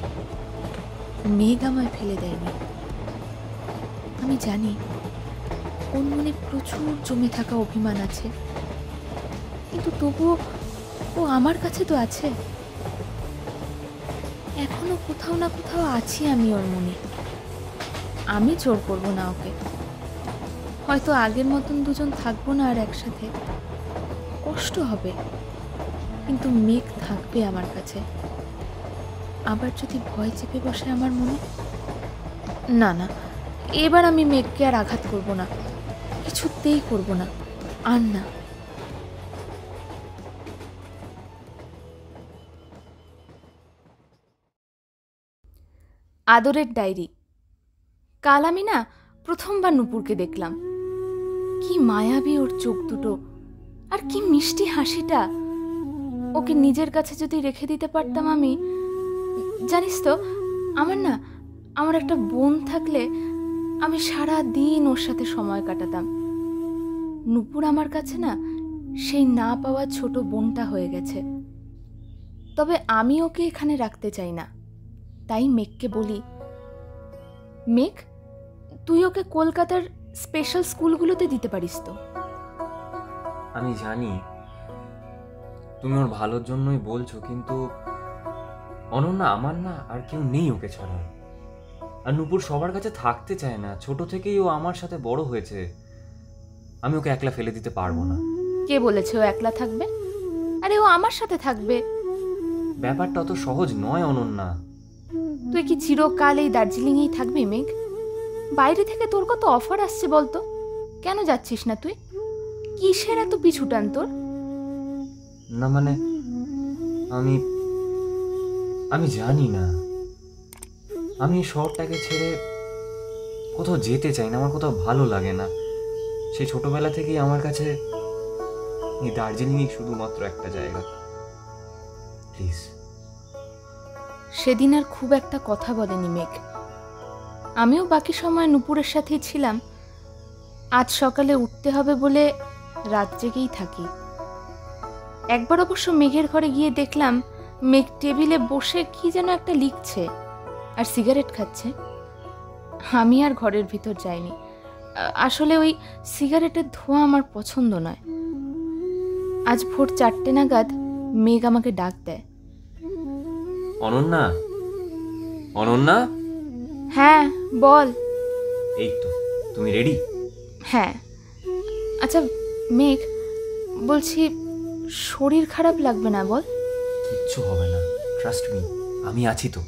C: মেঘ আমায় ফেলে দেয়নি। আমি জানি ওর মনে প্রচুর জমে থাকা অভিমান আছে, কিন্তু তবুও ও আমার কাছে তো আছে। এখনো কোথাও না কোথাও আছি আমি ওর মনে। আমি জোর করব না ওকে। হয়তো আগের মতন দুজন থাকবো না আর একসাথে, কষ্ট হবে, কিন্তু মেঘ থাকবে আমার কাছে। আবার যদি ভয় চেপে বসে আমার মনে, না না, এবার আমি মেঘকে আর আঘাত করব না, কিছুতেই করব না, আর না। আদরের ডায়েরি। কাল আমি না প্রথমবার নূপুরকে দেখলাম। কি মায়াবী ওর চোখ দুটো, আর কি মিষ্টি হাসিটা। ওকে নিজের কাছে যদি রেখে দিতে পারতাম আমি। জানিস তো, আমার একটা বোন থাকলে আমি সারা দিন ওর সাথে সময় কাটাতাম। নূপুর আমার কাছে না সেই না পাওয়া ছোট বোনটা হয়ে গেছে। তবে আমি ওকে এখানে রাখতে চাই না। তাই মেঘকে বলি, মেঘ, তুই ওকে কলকাতার স্পেশাল স্কুলগুলোতে দিতে পারিস তো।
F: আমি জানি তুমি ওর ভালোর জন্যই বলছো, কিন্তু অনন্যা, আমার না আর কেউ নেই ওকে ছাড়া। আর নূপুর সবার কাছে থাকতে চায় না। ছোট থেকেই ও আমার সাথে বড় হয়েছে। আমি ওকে একলা ফেলে দিতে পারবো না।
C: কে বলেছে ও একলা থাকবে? আরে ও আমার সাথে থাকবে।
F: ব্যাপারটা অত সহজ নয় অনন্যা।
C: তুই কি চিরকাল এই দার্জিলিংয়েই থাকবি মেঘ? বাইরে থেকে তোর কত অফার আসছে বলতো, কেন যাচ্ছিস না তুই? কিসের এত পিছুটান তোর?
F: না মানে আমি জানি না। আমি এই শহরটাকে ছেড়ে কোথাও যেতে চাই না। আমার কোথাও ভালো লাগে না। সেই ছোটবেলা থেকেই আমার কাছে এই দার্জিলিংই শুধুমাত্র একটা জায়গা। প্লিজ।
C: সেদিন আর খুব একটা কথা বলেনি মেঘ। আমিও বাকি সময় নূপুরের সাথেই ছিলাম। আজ সকালে উঠতে হবে বলে রাত জেগেই থাকি। একবার অবশ্য মেঘের ঘরে গিয়ে দেখলাম মেঘ টেবিলে বসে কি যেন একটা লিখছে আর সিগারেট খাচ্ছে। আমি আর ঘরের ভিতর যাইনি। আসলে ওই সিগারেটের ধোঁয়া আমার পছন্দ নয়। আজ ভোর 4টে নাগাদ মেঘ আমাকে ডাক দেয়।
F: অনন্যা, অনন্যা।
C: হ্যাঁ বল।
F: এই তো, তুমি রেডি?
C: হ্যাঁ। আচ্ছা মেঘ, বলছি শরীর খারাপ লাগবে না বল?
F: কিচ্ছু হবে না, ট্রাস্ট মি, আমি আছি তো।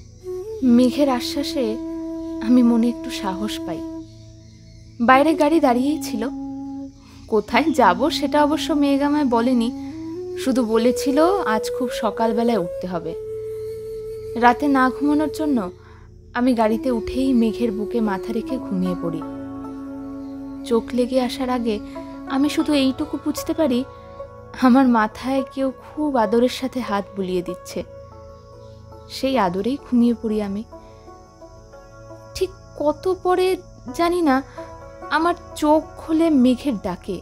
C: মেঘের আশ্বাসে আমি মনে একটু সাহস পাই। বাইরে গাড়ি দাঁড়িয়েই ছিল। কোথায় যাব সেটা অবশ্য মেঘ আমায় বলেনি, শুধু বলেছিল আজ খুব সকালবেলায় উঠতে হবে। রাতে না ঘুমানোর জন্য আমি গাড়িতে উঠেই মেঘের বুকে মাথা রেখে ঘুমিয়ে পড়ি। চোখ লেগে আসার আগে আমি শুধু এইটুকু বুঝতে পারি, আমার মাথায় কেউ খুব আদরের সাথে হাত বুলিয়ে দিচ্ছে। সেই আদরেই ঘুমিয়ে পড়ি আমি। ঠিক কত পরে জানি না, আমার চোখ খুলে মেঘের ডাকে।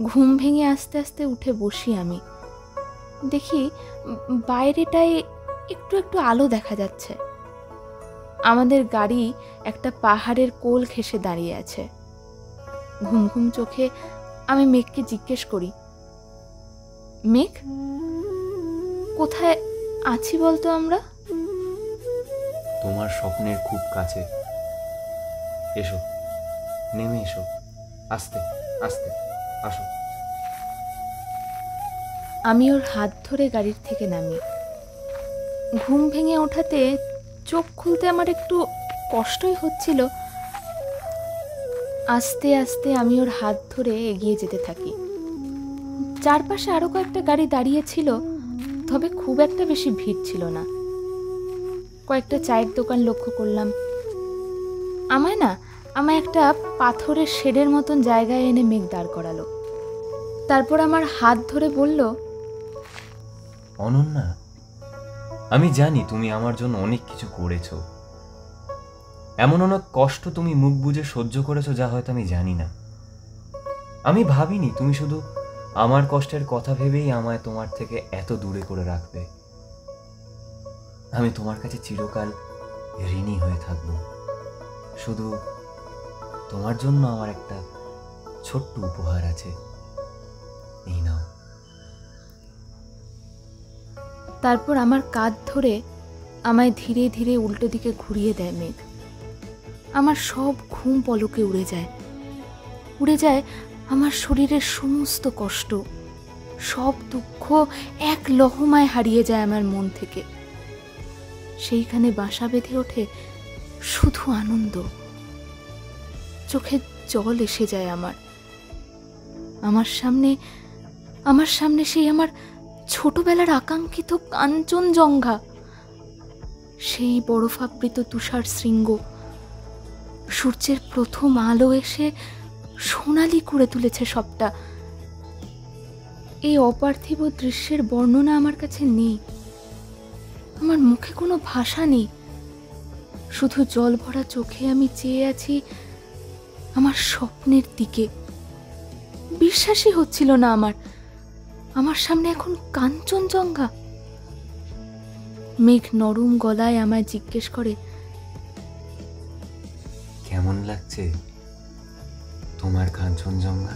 C: ঘুম ভেঙে আস্তে আস্তে উঠে বসি আমি। দেখি বাইরেটায় একটু একটু আলো দেখা যাচ্ছে। আমাদের গাড়ি একটা পাহাড়ের কোল ঘেঁষে দাঁড়িয়ে আছে। ঘুম ঘুম চোখে আমি মেঘকে জিজ্ঞেস করি, মেঘ, কোথায় আছি বলতো আমরা?
F: তোমার স্বপ্নের খুব কাছে। এসো, নেমে এসো, আস্তে আস্তে আসো।
C: আমি ওর হাত ধরে গাড়ির থেকে নামি। ঘুম ভেঙে ওঠাতে চোখ খুলতে আমার একটু কষ্টই হচ্ছিল। আস্তে আস্তে আমি ওর হাত ধরে এগিয়ে যেতে থাকি। চারপাশে আরো কয়েকটা গাড়ি দাঁড়িয়ে ছিল, তবে খুব একটা বেশি ভিড় ছিল না। কয়েকটা চায়ের দোকান লক্ষ্য করলাম। আমায় একটা পাথরের শেডের মতন জায়গায় এনে মেঘ দাঁড় করালো। তারপর আমার হাত ধরে বলল,
F: অনন্যা, আমি জানি তুমি আমার জন্য অনেক কিছু করেছো, এমন অনেক কষ্ট তুমি মুখ বুজে সহ্য করেছো যা হয়তো আমি জানি না। আমি ভাবিনি তুমি শুধু আমার কষ্টের কথা ভেবেই আমায় তোমার থেকে এত দূরে করে রাখবে। আমি তোমার কাছে চিরকাল ঋণী হয়ে থাকবো। শুধু তোমার জন্য আমার একটা ছোট্ট উপহার আছে, এই নাও।
C: তারপর আমার কাঁধ ধরে আমায় ধীরে ধীরে উল্টো দিকে ঘুরিয়ে দেয় মেঘ। আমার সব ঘুম পলকে উড়ে যায় আমার শরীরের সমস্ত কষ্ট, সব দুঃখ এক লহমায় হারিয়ে যায় আমার মন থেকে। সেইখানে বাসা বেঁধে ওঠে শুধু আনন্দ। চোখে জল এসে যায় আমার সামনে সেই আমার ছোটবেলার আকাঙ্ক্ষিত কাঞ্চনজঙ্ঘা, সেই বরফাবৃত তুষার শৃঙ্গ। সূর্যের প্রথম আলো এসে সোনালি করে তুলেছে সবটা। এই অপার্থিব দৃশ্যের বর্ণনা আমার কাছে নেই, আমার মুখে কোনো ভাষা নেই। শুধু জল ভরা চোখে আমি চেয়ে আছি আমার স্বপ্নের দিকে। বিশ্বাসই হচ্ছিল না আমার সামনে এখন কাঞ্চনজঙ্ঘা। মেঘ নরম গলায় আমায় জিজ্ঞেস করে,
F: কেমন লাগছে তোমার কাঞ্চনজঙ্ঘা?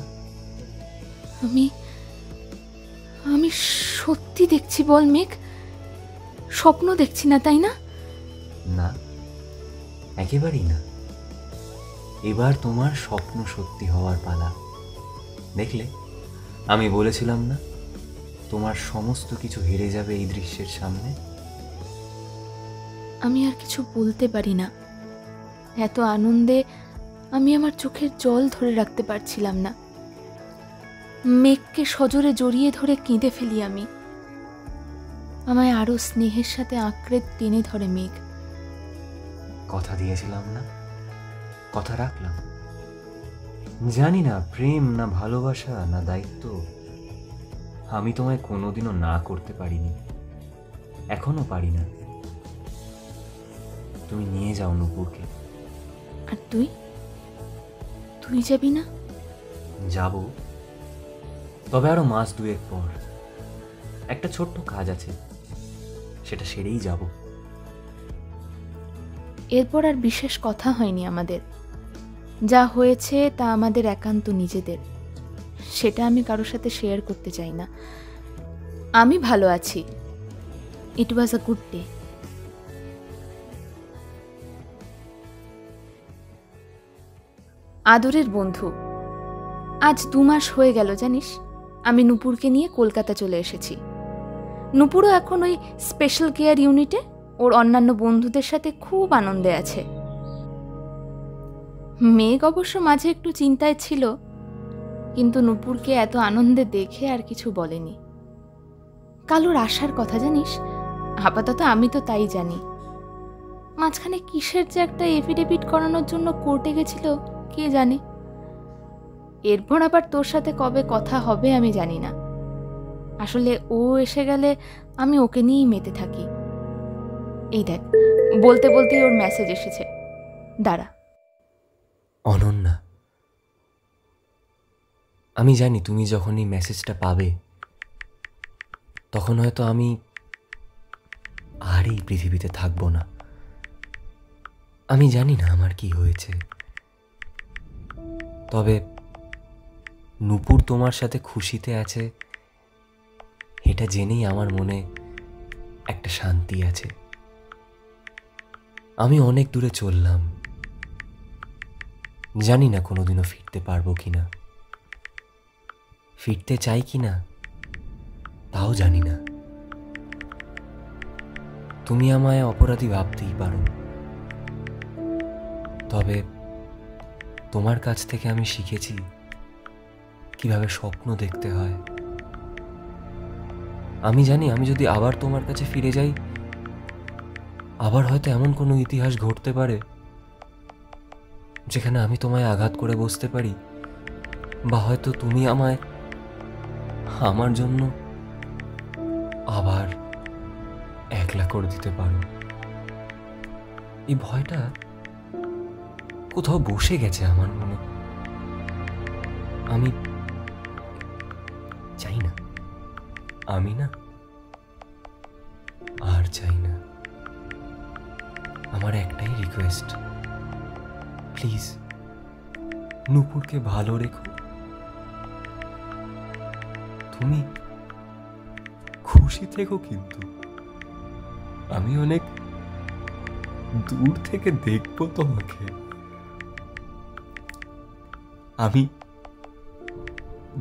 C: আমি সত্যি দেখছি বল মেঘ, স্বপ্ন দেখছি না, তাই না?
F: না, একেবারেই না। এবার তোমার স্বপ্ন সত্যি হওয়ার পালা। দেখলে, আমি বলেছিলাম না তোমার সমস্ত কিছু হেরে যাবে এই দৃশ্যের সামনে।
C: আমি আর কিছু বলতে পারি না। এত আনন্দে আমি আমার চোখের জল ধরে রাখতে পারছিলাম না। মেঘকে সজোরে জড়িয়ে ধরে কেঁদে ফেলি আমি। আমায় আরো স্নেহের সাথে আঁকড়ে টেনে ধরে মেঘ।
F: কথা দিয়েছিলাম না, কথা রাখলাম। জানি না প্রেম না ভালোবাসা না দায়িত্ব, আমি তোমায় কোনোদিনও না করতে পারিনি, এখনো পারি না। তুমি নিয়ে যাও নূপুরকে।
C: আর তুই যাবি না?
F: যাব, তবে আরো মাস দুয়েক পর। একটা ছোট্ট কাজ আছে, সেটা সেরেই যাব।
C: এরপর আর বিশেষ কথা হয়নি আমাদের। যা হয়েছে তা আমাদের একান্ত নিজেদের, সেটা আমি কারোর সাথে শেয়ার করতে চাই না। আমি ভালো আছি। ইট ওয়াজ আ গুড ডে। আদরের বন্ধু, আজ 2 মাস হয়ে গেল জানিস, আমি নূপুরকে নিয়ে কলকাতা চলে এসেছি। নূপুরও এখন ওই স্পেশাল কেয়ার ইউনিটে ওর অন্যান্য বন্ধুদের সাথে খুব আনন্দে আছে। মেঘ অবশ্য মাঝে একটু চিন্তায় ছিল, কিন্তু নূপুরকে এত আনন্দে দেখে আর কিছু বলেনি। কালোর আসার কথা জানিস, আপাতত আমি তো তাই জানি। মাঝখানে কিসের যে একটা এফিডেভিট করানোর জন্য কোর্টে গেছিল কে জানে। এরপর আবার তোর সাথে কবে কথা হবে আমি জানি না। আসলে ও এসে গেলে আমি ওকে নিয়েই মেতে থাকি। এই দেখ, বলতে বলতেই ওর মেসেজ এসেছে, দাঁড়া।
F: অনন্যা, আমি জানি তুমি যখন এই মেসেজটা পাবে তখন হয়তো আমি আর এই পৃথিবীতে থাকবো না। আমি জানি না আমার কি হয়েছে, তবে নূপুর তোমার সাথে খুশিতে আছে এটা জেনেই আমার মনে একটা শান্তি আছে। আমি অনেক দূরে চললাম, জানি না কোনোদিনও ফিরতে পারবো কিনা, ফিরতে চাই কিনা তাও জানি না। তুমি আমায় অপরাধী ভাবতেই পারো, তবে তোমার কাছ থেকে আমি শিখেছি কিভাবে স্বপ্ন দেখতে হয়। আমি জানি আমি যদি আবার তোমার কাছে ফিরে যাই আবার হয়তো এমন কোনো ইতিহাস ঘটতে পারে যেখানে আমি তোমায় আঘাত করে বসতে পারি, বা হয়তো তুমি আমায় আমার জন্য আবার একলা করে দিতে পারো। এই ভয়টা কোথাও বসে গেছে আমার মনে। আমি চাই না, আমি না আর চাই না। আমার একটাই রিকোয়েস্ট, প্লিজ নূপুরকে ভালো রেখো। তুমি খুশি থেকো, কিন্তু আমি অনেক দূর থেকে দেখবো তোমাকে। আমি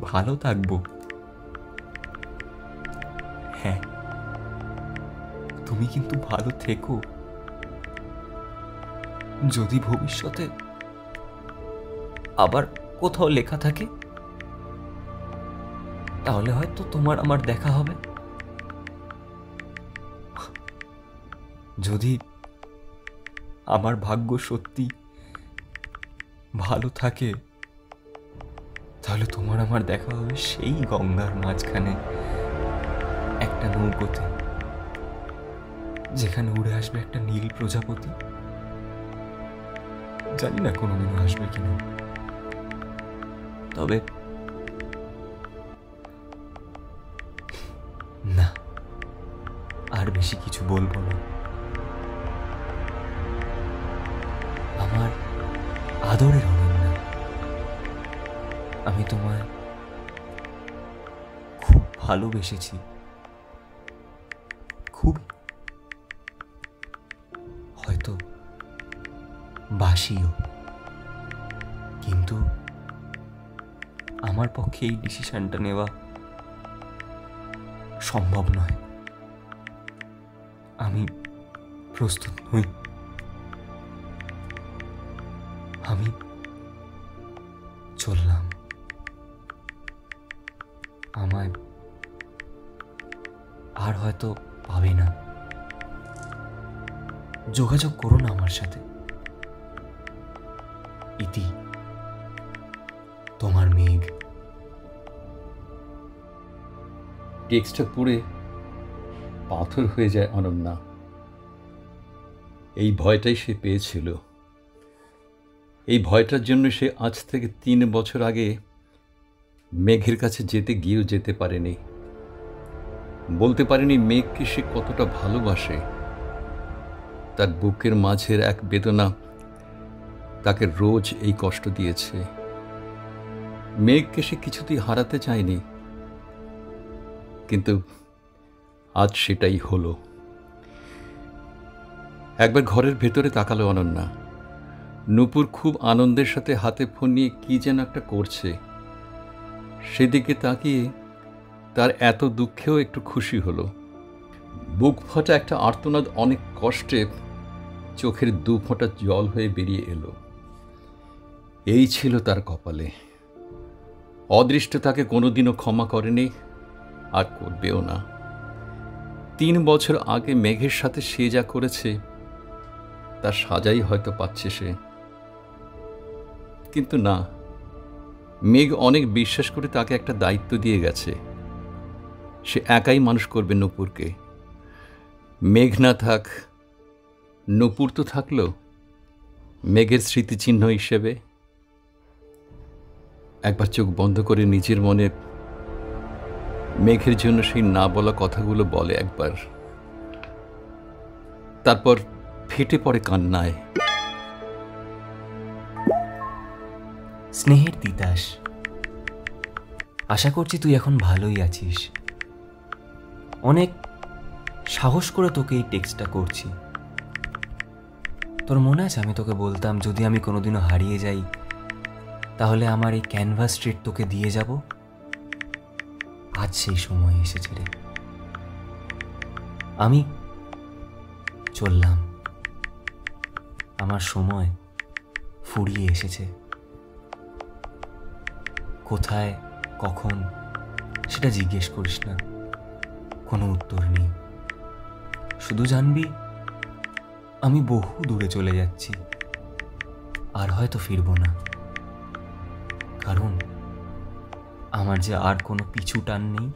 F: ভালো থাকবো। হ্যাঁ, তুমি কিন্তু ভালো থেকো। যদি ভবিষ্যতে আবার কোথাও লেখা থাকে, তাহলে হয়তো তোমার আমার দেখা হবে। যদি আমার ভাগ্য সত্যি ভালো থাকে, তাহলে তোমার আমার দেখা হবে সেই গঙ্গার মাঝখানে একটা নৌকোতে, যেখানে উড়ে আসবে একটা নীল প্রজাপতি। জানি না কোনোদিনও আসবে কিনা, তবে না, আর বেশি কিছু বলবো না। আমার আদরের অনন্যা, আমি তোমায় খুব ভালোবেসেছি, খুব, হয়তো বাসিও, কিন্তু আমার পক্ষে এই ডিসিশনটা নেওয়া সম্ভব নয়। আমি প্রস্তুত নই। আমি চললাম। আমায় আর হয়তো পাবে না। যোগাযোগ করো না আমার সাথে। ইতি, তোমার মেঘ।
B: টেক্সটটা পড়ে পাথর হয়ে যায় অনন্যা। এই ভয়টাই সে পেয়েছিল। এই ভয়টার জন্য সে আজ থেকে 3 বছর আগে মেঘের কাছে গিয়েও যেতে পারেনি, বলতে পারেনি মেঘকে সে কতটা ভালোবাসে। তার বুকের মাঝের এক বেদনা তাকে রোজ এই কষ্ট দিয়েছে। মেঘকে সে কিছুতেই হারাতে চায়নি, কিন্তু আজ সেটাই হলো। একবার ঘরের ভেতরে তাকালো অনন্যা। নূপুর খুব আনন্দের সাথে হাতে ফোন নিয়ে কি যেন একটা করছে। সেদিকে তাকিয়ে তার এত দুঃখেও একটু খুশি হলো। বুক ফাটা একটা আর্তনাদ অনেক কষ্টে চোখের 2 ফোঁটা জল হয়ে বেরিয়ে এলো। এই ছিল তার কপালে। অদৃষ্ট তাকে কোনোদিনও ক্ষমা করেনি, আর করবেও না। 3 বছর আগে মেঘের সাথে সে যা করেছে তার সাজাই হয়তো পাচ্ছে সে, কিন্তু না, মেঘ অনেক বিশ্বাস করে তাকে একটা দায়িত্ব দিয়ে গেছে। সে একাই মানুষ করবে নূপুরকে। মেঘ না থাক, নূপুর তো থাকলো মেঘের স্মৃতিচিহ্ন হিসেবে। একবার চোখ বন্ধ করে নিজের মনে মেঘের জন্য সেই না বলা কথাগুলো বলে একবার, তারপর ফেটে পড়ে কান্নায়।
F: স্নেহের তিতাস, আশা করছি তুই এখন ভালোই আছিস। অনেক সাহস করে তোকে এই টেক্সটটা করছি। তোর মনে আছে আমি তোকে বলতাম যদি আমি কোনোদিনও হারিয়ে যাই, তাহলে আমার এই ক্যানভাস স্ট্রিট তোকে দিয়ে যাব? আজ সেই সময় এসেছে রে। আমি চললাম। আমার সময় ফুরিয়ে এসেছে। কোথায়, কখন সেটা জিজ্ঞেস করিস না, কোনো উত্তর নেই। শুধু জানবি আমি বহু দূরে চলে যাচ্ছি, আর হয়তো ফিরবো না, কারণ আমার যে আর কোনো পিছু টান নেই।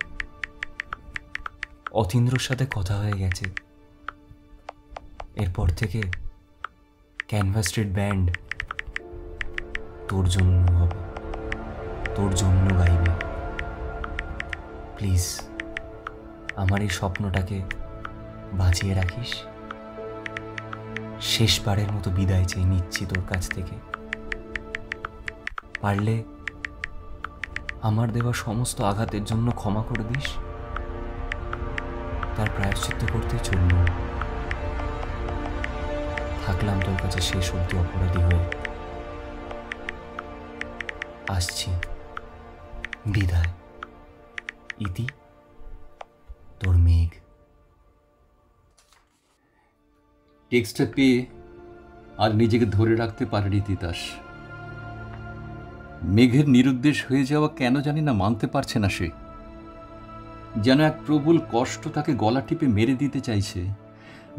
F: অতীন্দ্রর সাথে কথা হয়ে গেছে, এরপর থেকে ক্যানভাস স্ট্রিট ব্যান্ড তোর জন্য হবে, তোর জন্য গাইবে। প্লিজ আমার এই স্বপ্নটাকে বাঁচিয়ে রাখিস। শেষবারের মতো বিদায় চেয়ে নিচ্ছি তোর কাছ থেকে। পারলে আমার দেওয়া সমস্ত আঘাতের জন্য ক্ষমা করে দিস। তার প্রায়শ্চিত্ত করতে চলল। থাকলাম তোর কাছে শেষ অবধি অপরাধী হয়ে। আসছি, বিদায়। ইতি, তোর মেঘ।
B: টেক্সটটা পেয়ে আর নিজেকে ধরে রাখতে পারেনি তিতাস। মেঘের নিরুদ্দেশ হয়ে যাওয়া কেন জানি না মানতে পারছে না সে। যেন এক প্রবল কষ্ট তাকে গলা টিপে মেরে দিতে চাইছে।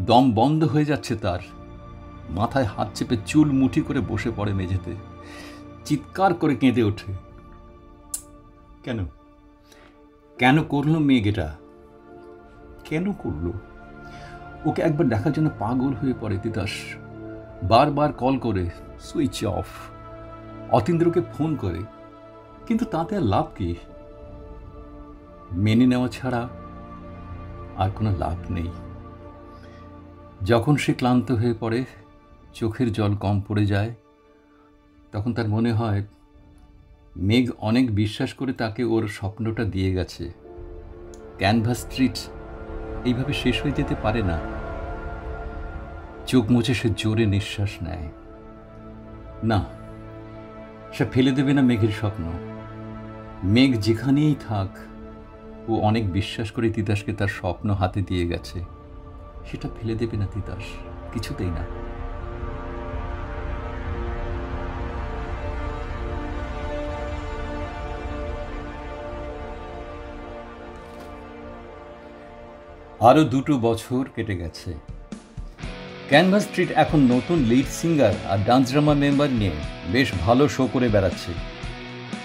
B: দম বন্ধ হয়ে যাচ্ছে তার। মাথায় হাত চেপে চুল মুঠি করে বসে পড়ে মেঝেতে, চিৎকার করে কেঁদে ওঠে। কেন কেন করলো মেঘ এটা? কেন করলো? ওকে একবার দেখার জন্য পাগল হয়ে পড়ে তিতাস। বারবার কল করে, সুইচ অফ। অতীন্দ্রকে ফোন করে, কিন্তু তাতে আর লাভ কি? মেনে নেওয়া ছাড়া আর কোনো লাভ নেই। যখন সে ক্লান্ত হয়ে পড়ে, চোখের জল কম পড়ে যায়, তখন তার মনে হয় মেঘ অনেক বিশ্বাস করে তাকে ওর স্বপ্নটা দিয়ে গেছে। ক্যানভাস স্ট্রিট এইভাবে শেষ হয়ে যেতে পারে না। চোখ মুছে সে জোরে নিঃশ্বাস নেয়। না, সে ফেলে দেবে না মেঘের স্বপ্ন। মেঘ যেখানেই থাক, ও অনেক বিশ্বাস করে তিতাসকে তার স্বপ্ন হাতে দিয়ে গেছে। সেটা ফেলে দেবে না তিতাস, কিছুতেই না। আরও 2 বছর কেটে গেছে। ক্যানভাস স্ট্রিট এখন নতুন লিড সিঙ্গার আর ডান্স ড্রামা মেম্বার নিয়ে বেশ ভালো শো করে বেড়াচ্ছে।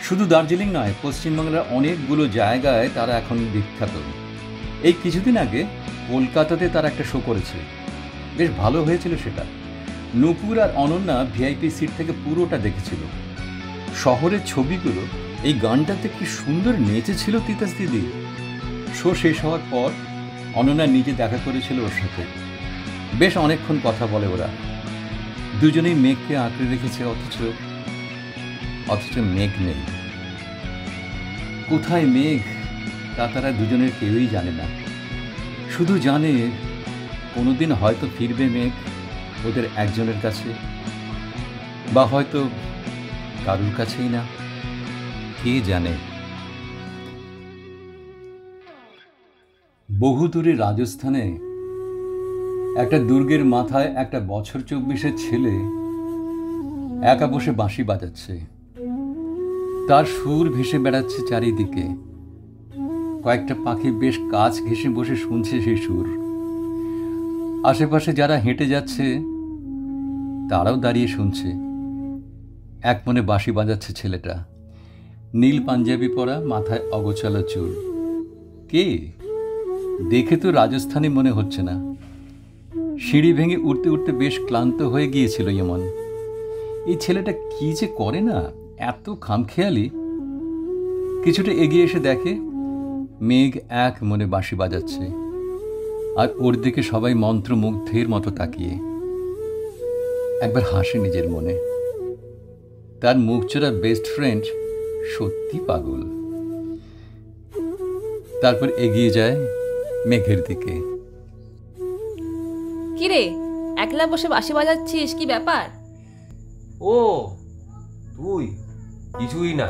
B: শুধু দার্জিলিং নয়, পশ্চিমবাংলার অনেকগুলো জায়গায় তারা এখন বিখ্যাত। এই কিছুদিন আগে কলকাতাতে তারা একটা শো করেছে, বেশ ভালো হয়েছিল সেটা। নূপুর আর অনন্যা ভিআইপি সিট থেকে পুরোটা দেখেছিল। শহরের ছবিগুলো এই গানটাতে কি সুন্দর নেচেছিল তিতাস দিদি। শো শেষ হওয়ার পর অনন্যা নিজে দেখা করেছিল ওর সাথে। বেশ অনেকক্ষণ কথা বলে ওরা। দুজনেই মেঘকে আঁকড়ে রেখেছে, অথচ মেঘ নেই। কোথায় মেঘ তা তারা দুজনের কেউই জানে না। শুধু জানে কোনোদিন হয়তো ফিরবে মেঘ ওদের একজনের কাছে, বা হয়তো কারুর কাছেই না, কে জানে। বহু দূরে রাজস্থানে একটা দুর্গের মাথায় একটা বছর 24-এর ছেলে একা বসে বাঁশি বাজাচ্ছে। তার সুর ভেসে বেড়াচ্ছে চারিদিকে। কয়েকটা পাখি বেশ কাছ ঘেঁষে বসে শুনছে সেই সুর। আশেপাশে যারা হেঁটে যাচ্ছে তারাও দাঁড়িয়ে শুনছে। এক মনে বাঁশি বাজাচ্ছে ছেলেটা। নীল পাঞ্জাবি পরা, মাথায় অগোছালো চুল। কে? দেখে তো রাজস্থানী মনে হচ্ছে না। সিঁড়ি ভেঙে উঠতে উঠতে বেশ ক্লান্ত হয়ে গিয়েছিল এমন। এই ছেলেটা কি যে করে না, এত খামখেয়ালি। কিছুটা এগিয়ে এসে দেখে মেঘ এক মনে বাঁশি বাজাচ্ছে, আর ওর দিকে সবাই মন্ত্রমুগ্ধের মতো তাকিয়ে। একবার হাসে নিজের মনে। তার মুখচোরা বেস্ট ফ্রেন্ড সত্যি পাগল। তারপর এগিয়ে যায় মেঘের দিকে।
A: কিরে, একলা বসে বাঁশি বাজাচ্ছিস, কি ব্যাপার?
D: ও তুই? কিছুই না,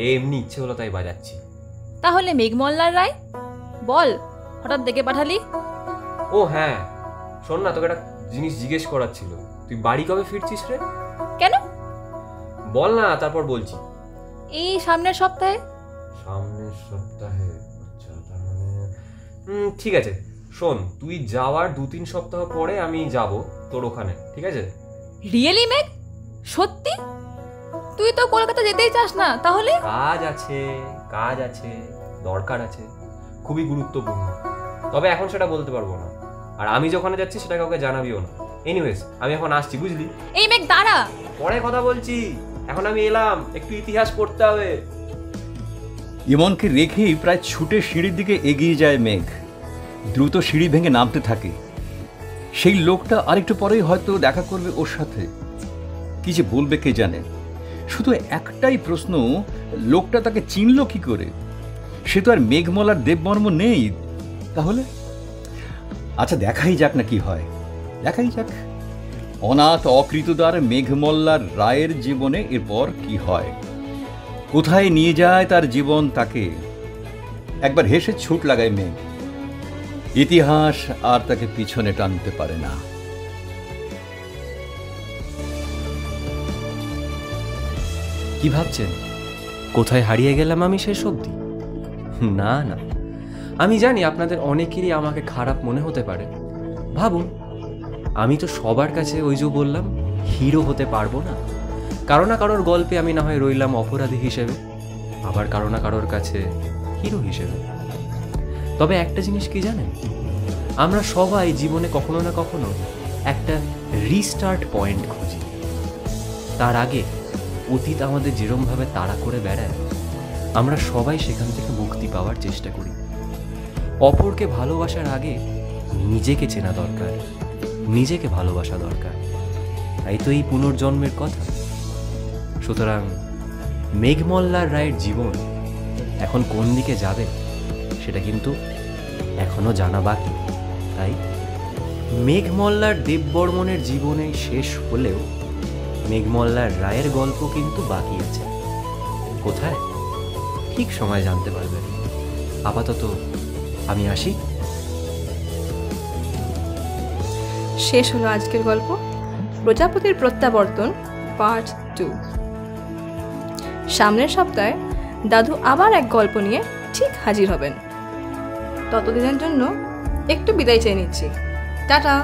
D: এমনি ইচ্ছে হলো তাই বাজাচ্ছি।
A: তাহলে মেঘমল্লার রায় বল, হঠাৎ ডেকে পাঠালি?
D: ও হ্যাঁ, শোন না, তোকে একটা জিনিস জিজ্ঞেস করার ছিল। তুই বাড়ি কবে ফিরছিস রে?
A: কেন?
D: বল না, তারপর বলছি।
A: এই সামনের সপ্তাহে।
D: সামনের সপ্তাহে? আচ্ছা, তার মানে ঠিক আছে, শোন, তুই যাওয়ার 2-3 সপ্তাহ পরে আমি যাব তোর ওখানে, ঠিক আছে?
A: রিয়েলি মেঘ? সত্যি? তুই তো কলকাতা যেতেই চাস না তাহলে?
D: কাজ আছে, দরকার আছে, খুবই গুরুত্বপূর্ণ। তবে এখন সেটা বলতে পারবো না, আর আমি যখন যাচ্ছি সেটা কাউকে জানাবিও না। এনিওয়েজ, আমি এখন আসছি, বুঝলি?
A: এই মেঘ দাঁড়া।
D: পরে কথা বলছি, এখন আমি এলাম, একটু ইতিহাস পড়তে হবে।
B: ইমনকে রেখেই প্রায় ছুটে সিঁড়ির দিকে এগিয়ে যায় মেঘ। দ্রুত সিঁড়ি ভেঙে নামতে থাকে। সেই লোকটা আরেকটু পরেই হয়তো দেখা করবে ওর সাথে। কি যে বলবে কে জানে। শুধু একটাই প্রশ্ন, লোকটা তাকে চিনল কি করে? সে তো আর মেঘমলার দেববর্ম নেই। তাহলে আচ্ছা, দেখাই যাক না কি হয়, দেখাই যাক অনাথ অকৃতদার মেঘমল্লার রায়ের জীবনে এরপর কি হয়, কোথায় নিয়ে যায় তার জীবন তাকে। একবার হেসে ছুট লাগায় মেঘ। ইতিহাস আর তাকে পিছনে টানতে পারে না।
F: কি ভাবছেন কোথায় হারিয়ে গেলাম আমি শেষ অবধি? না না, আমি জানি আপনাদের অনেকেরই আমাকে খারাপ মনে হতে পারে। ভাবুন, আমি তো সবার কাছে ওই যে বললাম হিরো হতে পারবো না। কারো না কারোর গল্পে আমি না হয় রইলাম অপরাধী হিসেবে, আবার কারো না কারোর কাছে হিরো হিসেবে। তবে একটা জিনিস কি জানেন, আমরা সবাই জীবনে কখনো না কখনো একটা রিস্টার্ট পয়েন্ট খুঁজি। তার আগে অতীত আমাদের যেরমভাবে তাড়া করে বেড়ায়, আমরা সবাই সেখান থেকে মুক্তি পাওয়ার চেষ্টা করি। অপরকে ভালোবাসার আগে নিজেকে চেনা দরকার, নিজেকে ভালোবাসা দরকার। তাই তো এই পুনর্জন্মের কথা। সুতরাং মেঘমল্লার রায়ের জীবন এখন কোন দিকে যাবে সেটা কিন্তু এখনো জানা বাকি। তাই মেঘমল্লার দেববর্মনের জীবনে শেষ হলেও মেঘমল্লার রায়ের গল্প কিন্তু বাকি আছে। কোথায়? ঠিক সময় জানতে পারবেন। আপাতত আমি আসি।
A: শেষ হলো আজকের গল্প প্রজাপতির প্রত্যাবর্তন পার্ট 2। সামনের সপ্তাহে দাদু আবার এক গল্প নিয়ে ঠিক হাজির হবেন। ততদিনের জন্য একটু বিদায় চেয়ে নিচ্ছি। টাটা।